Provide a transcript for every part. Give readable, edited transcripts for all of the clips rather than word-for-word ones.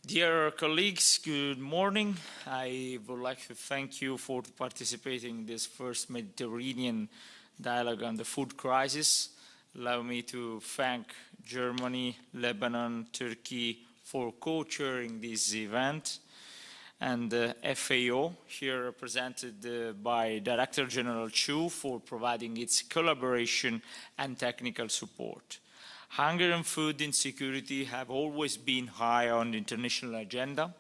Dear colleagues, good morning. I would like to thank you for participating in this first Mediterranean dialogue on the food crisis. Allow me to thank Germany, Lebanon, Turkey for co-chairing this event, and the FAO, here represented by Director General Chu, for providing its collaboration and technical support. Hunger and food insecurity have always been high on the international agenda,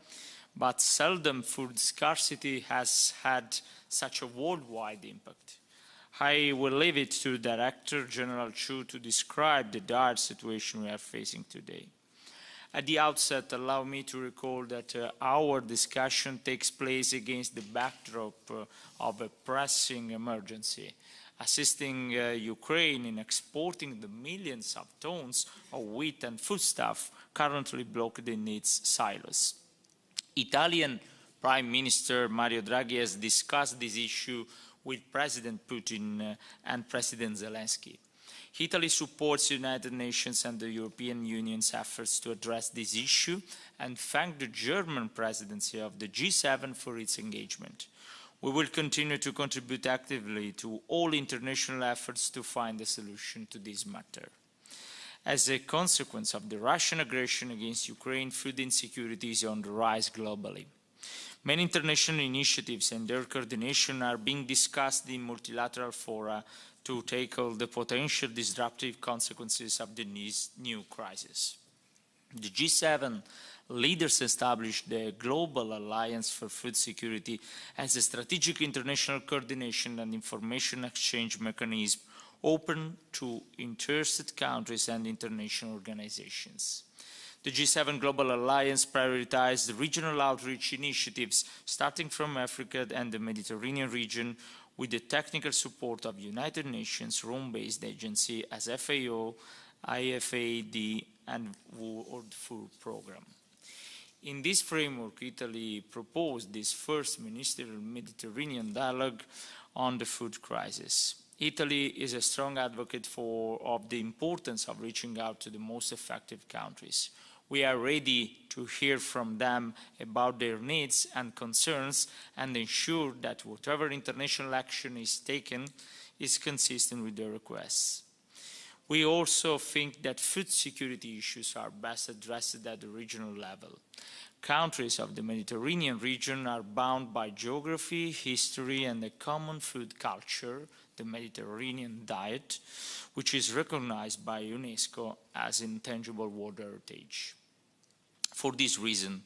but seldom food scarcity has had such a worldwide impact. I will leave it to Director General Chu to describe the dire situation we are facing today. At the outset, allow me to recall that our discussion takes place against the backdrop of a pressing emergency, assisting Ukraine in exporting the millions of tons of wheat and foodstuff currently blocked in its silos. Italian Prime Minister Mario Draghi has discussed this issue with President Putin and President Zelensky. Italy supports the United Nations and the European Union's efforts to address this issue and thank the German presidency of the G7 for its engagement. We will continue to contribute actively to all international efforts to find a solution to this matter. As a consequence of the Russian aggression against Ukraine, food insecurity is on the rise globally. Many international initiatives and their coordination are being discussed in multilateral fora to tackle the potential disruptive consequences of the new crisis. The G7 leaders established the Global Alliance for Food Security as a strategic international coordination and information exchange mechanism open to interested countries and international organizations. The G7 Global Alliance prioritized regional outreach initiatives starting from Africa and the Mediterranean region with the technical support of United Nations Rome-based agency as FAO, IFAD, and World Food Programme. In this framework, Italy proposed this first ministerial Mediterranean dialogue on the food crisis. Italy is a strong advocate of the importance of reaching out to the most affected countries. We are ready to hear from them about their needs and concerns and ensure that whatever international action is taken is consistent with their requests. We also think that food security issues are best addressed at the regional level. Countries of the Mediterranean region are bound by geography, history, and a common food culture, the Mediterranean diet, which is recognized by UNESCO as intangible world heritage. For this reason,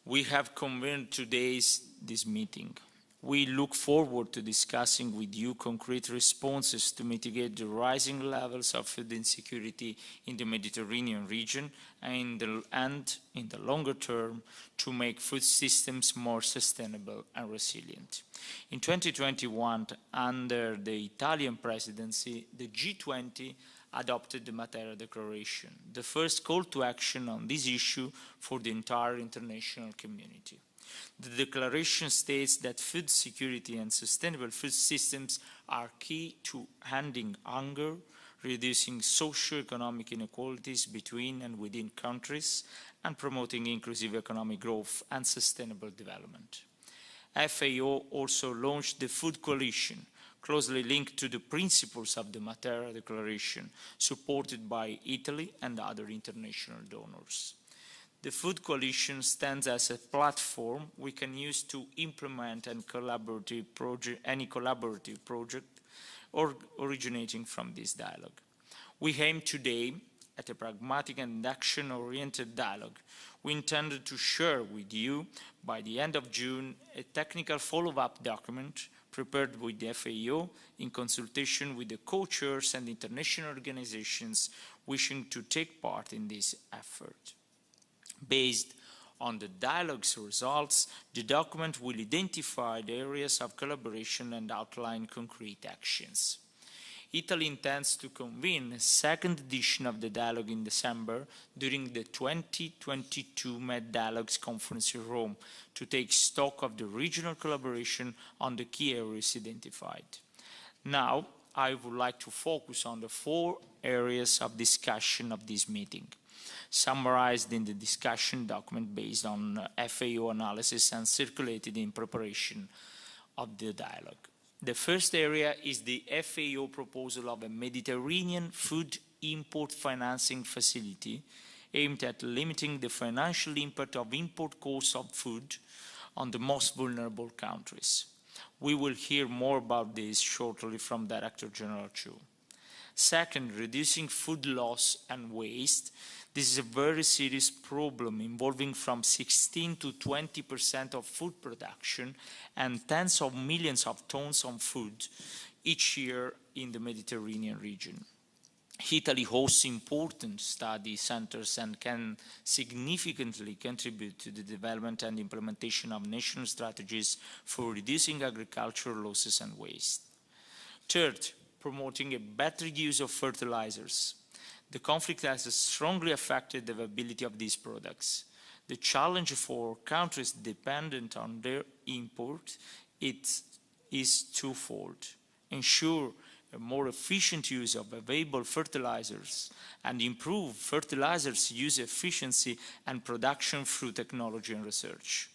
we have convened this meeting. We look forward to discussing with you concrete responses to mitigate the rising levels of food insecurity in the Mediterranean region and in the longer term to make food systems more sustainable and resilient. In 2021, under the Italian presidency, the G20 adopted the Matera Declaration, the first call to action on this issue for the entire international community. The declaration states that food security and sustainable food systems are key to ending hunger, reducing socio-economic inequalities between and within countries, and promoting inclusive economic growth and sustainable development. FAO also launched the Food Coalition, closely linked to the principles of the Matera Declaration, supported by Italy and other international donors. The Food Coalition stands as a platform we can use to implement any collaborative project originating from this dialogue. We aim today at a pragmatic and action-oriented dialogue. We intended to share with you, by the end of June, a technical follow-up document prepared with the FAO in consultation with the co-chairs and international organizations wishing to take part in this effort. Based on the dialogue's results, the document will identify the areas of collaboration and outline concrete actions. Italy intends to convene a second edition of the dialogue in December during the 2022 Med Dialogues Conference in Rome to take stock of the regional collaboration on the key areas identified. Now, I would like to focus on the 4 areas of discussion of this meeting. summarized in the discussion document based on FAO analysis and circulated in preparation of the dialogue. The first area is the FAO proposal of a Mediterranean food import financing facility aimed at limiting the financial impact of import costs of food on the most vulnerable countries. We will hear more about this shortly from Director General Chu. Second, reducing food loss and waste. This is a very serious problem involving from 16 to 20% of food production and tens of millions of tons of food each year in the Mediterranean region. Italy hosts important study centers and can significantly contribute to the development and implementation of national strategies for reducing agricultural losses and waste. Third, promoting a better use of fertilizers. The conflict has strongly affected the availability of these products. The challenge for countries dependent on their import is twofold. Ensure a more efficient use of available fertilizers and improve fertilizers' use efficiency and production through technology and research.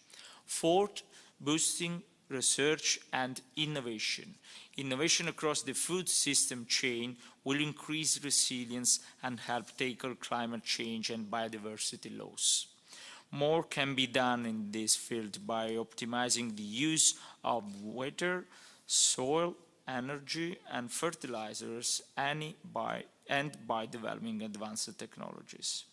Fourth, boosting research and innovation. Innovation across the food system chain will increase resilience and help tackle climate change and biodiversity loss. More can be done in this field by optimizing the use of water, soil, energy and fertilizers and by developing advanced technologies.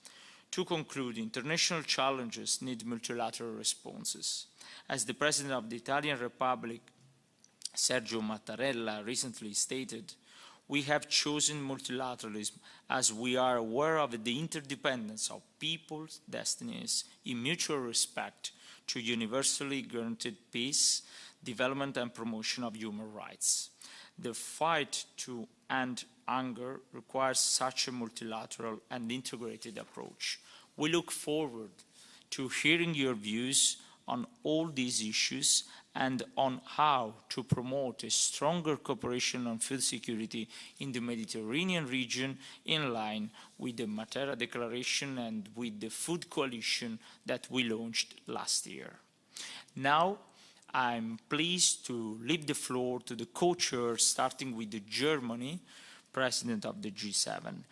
To conclude, international challenges need multilateral responses. As the President of the Italian Republic, Sergio Mattarella, recently stated, we have chosen multilateralism as we are aware of the interdependence of people's destinies in mutual respect to universally guaranteed peace, development and promotion of human rights. The fight to end hunger requires such a multilateral and integrated approach. We look forward to hearing your views on all these issues and on how to promote a stronger cooperation on food security in the Mediterranean region in line with the Matera Declaration and with the Food Coalition that we launched last year. Now, I'm pleased to leave the floor to the co-chairs, starting with the Germany, President of the G7.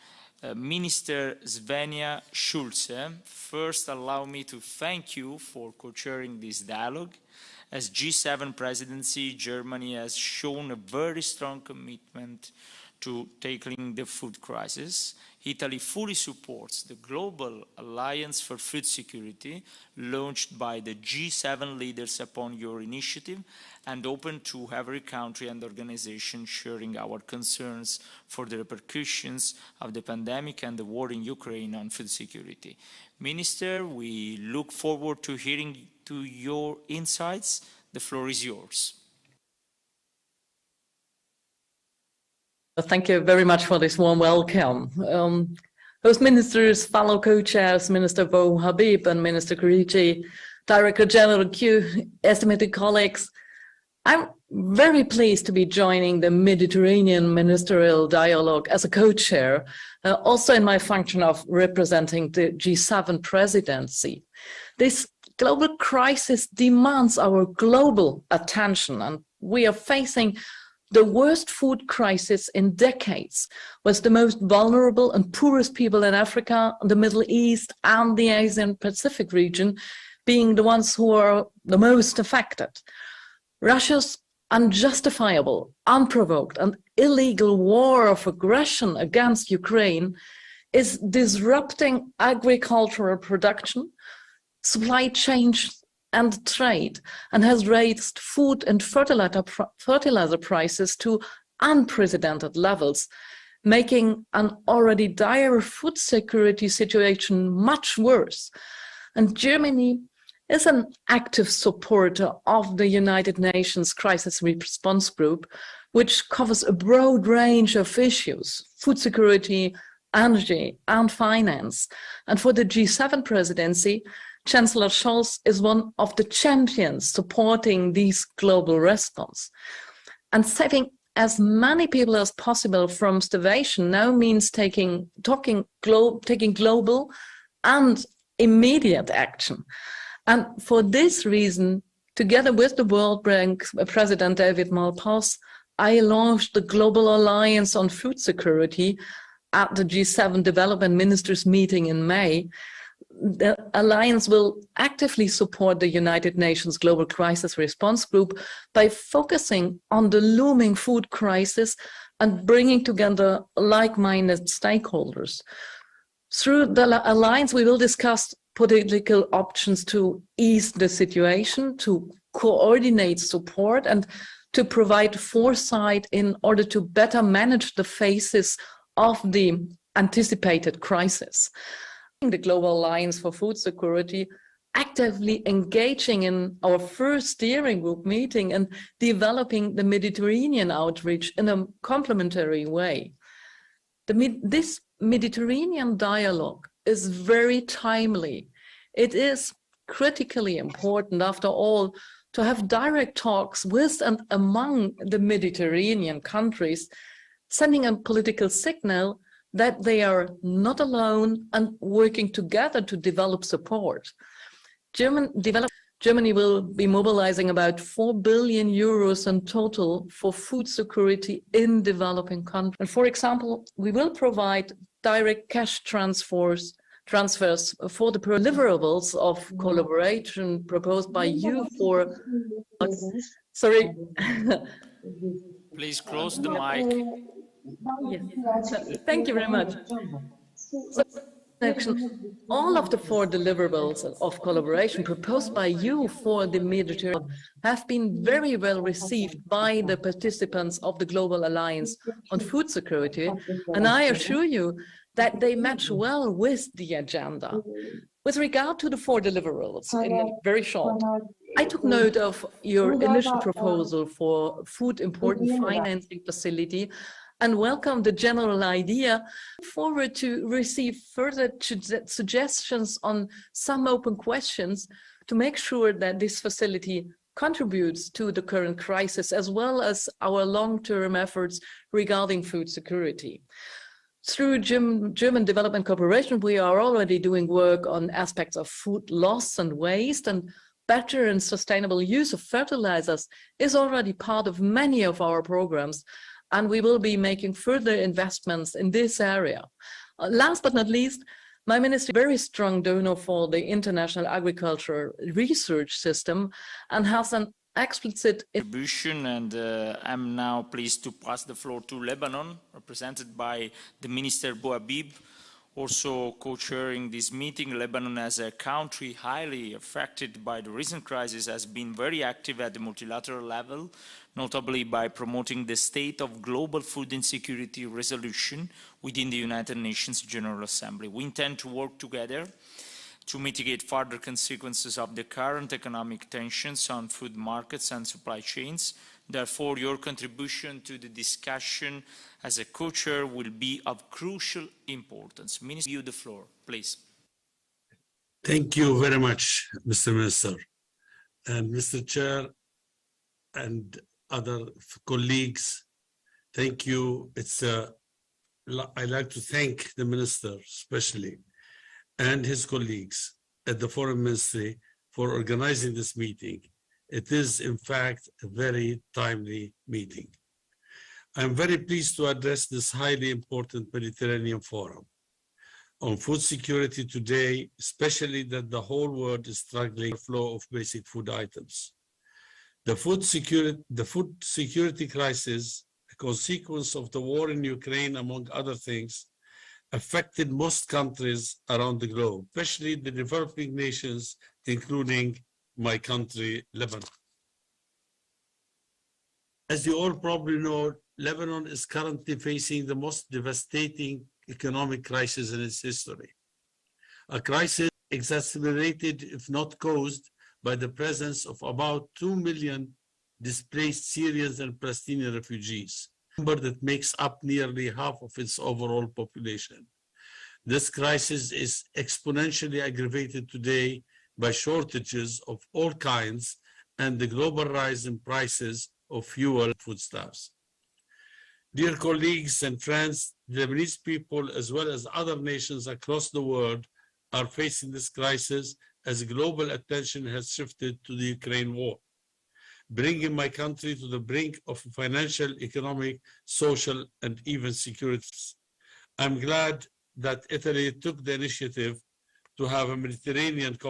Minister Svenja Schulze, first allow me to thank you for co-chairing this dialogue. As G7 presidency, Germany has shown a very strong commitment to tackling the food crisis. Italy fully supports the Global Alliance for Food Security, launched by the G7 leaders upon your initiative and open to every country and organization sharing our concerns for the repercussions of the pandemic and the war in Ukraine on food security. Minister, we look forward to hearing to your insights. The floor is yours. Thank you very much for this warm welcome. Host ministers, fellow co-chairs, Minister Bo Habib and Minister Karici, Director General Q, estimated colleagues, I'm very pleased to be joining the Mediterranean Ministerial Dialogue as a co-chair, also in my function of representing the G7 presidency. This global crisis demands our global attention, and we are facing the worst food crisis in decades, with the most vulnerable and poorest people in Africa, the Middle East, and the Asian Pacific region being the ones who are the most affected. Russia's unjustifiable, unprovoked, and illegal war of aggression against Ukraine is disrupting agricultural production, supply chains, and trade, and has raised food and fertilizer prices to unprecedented levels, making an already dire food security situation much worse. And Germany is an active supporter of the United Nations Crisis Response Group, which covers a broad range of issues: food security, energy, and finance. And for the G7 presidency, Chancellor Scholz is one of the champions supporting these global response. And saving as many people as possible from starvation now means taking global and immediate action. And for this reason, together with the World Bank President David Malpass, I launched the Global Alliance on Food Security at the G7 Development Ministers meeting in May. The alliance will actively support the United Nations Global Crisis Response Group by focusing on the looming food crisis and bringing together like-minded stakeholders. Through the alliance, we will discuss political options to ease the situation, to coordinate support, and to provide foresight in order to better manage the phases of the anticipated crisis. The Global Alliance for Food Security actively engaging in our first steering group meeting and developing the Mediterranean outreach in a complementary way. This Mediterranean dialogue is very timely. It is critically important, after all, to have direct talks with and among the Mediterranean countries, sending a political signal that they are not alone and working together to develop support. Germany will be mobilizing about 4 billion euros in total for food security in developing countries. And for example, we will provide direct cash transfers for the deliverables of collaboration proposed by you for... Sorry. Please close the mic. Yes. Thank you very much. So, all of the 4 deliverables of collaboration proposed by you for the Mediterranean have been very well received by the participants of the Global Alliance on Food Security, and I assure you that they match well with the agenda. With regard to the 4 deliverables, in very short, I took note of your initial proposal for food important financing facility and welcome the general idea. Forward to receive further suggestions on some open questions to make sure that this facility contributes to the current crisis as well as our long-term efforts regarding food security. Through German Development Cooperation, we are already doing work on aspects of food loss and waste, and better and sustainable use of fertilizers is already part of many of our programs, and we will be making further investments in this area. Last but not least, my ministry is a very strong donor for the International Agriculture Research System and has an explicit contribution, and I'm now pleased to pass the floor to Lebanon, represented by the Minister Bouhabib, also co-chairing this meeting. Lebanon, as a country highly affected by the recent crisis, has been very active at the multilateral level, notably by promoting the state of global food insecurity resolution within the United Nations General Assembly. We intend to work together to mitigate further consequences of the current economic tensions on food markets and supply chains. Therefore, your contribution to the discussion as a co-chair will be of crucial importance. Minister, you the floor, please. Thank you very much, Mr. Minister. And Mr. Chair and other colleagues, thank you. I'd like to thank the Minister especially and his colleagues at the Foreign Ministry for organizing this meeting. It is, in fact, a very timely meeting. I'm very pleased to address this highly important Mediterranean Forum on food security today, especially that the whole world is struggling with the flow of basic food items. The food security crisis, a consequence of the war in Ukraine, among other things, affected most countries around the globe, especially the developing nations, including my country, Lebanon. As you all probably know, Lebanon is currently facing the most devastating economic crisis in its history. A crisis exacerbated, if not caused, by the presence of about 2 million displaced Syrians and Palestinian refugees, a number that makes up nearly half of its overall population. This crisis is exponentially aggravated today by shortages of all kinds and the global rise in prices of fuel and foodstuffs. Dear colleagues and friends, the Lebanese people, as well as other nations across the world, are facing this crisis as global attention has shifted to the Ukraine war, bringing my country to the brink of financial, economic, social, and even security. I'm glad that Italy took the initiative to have a Mediterranean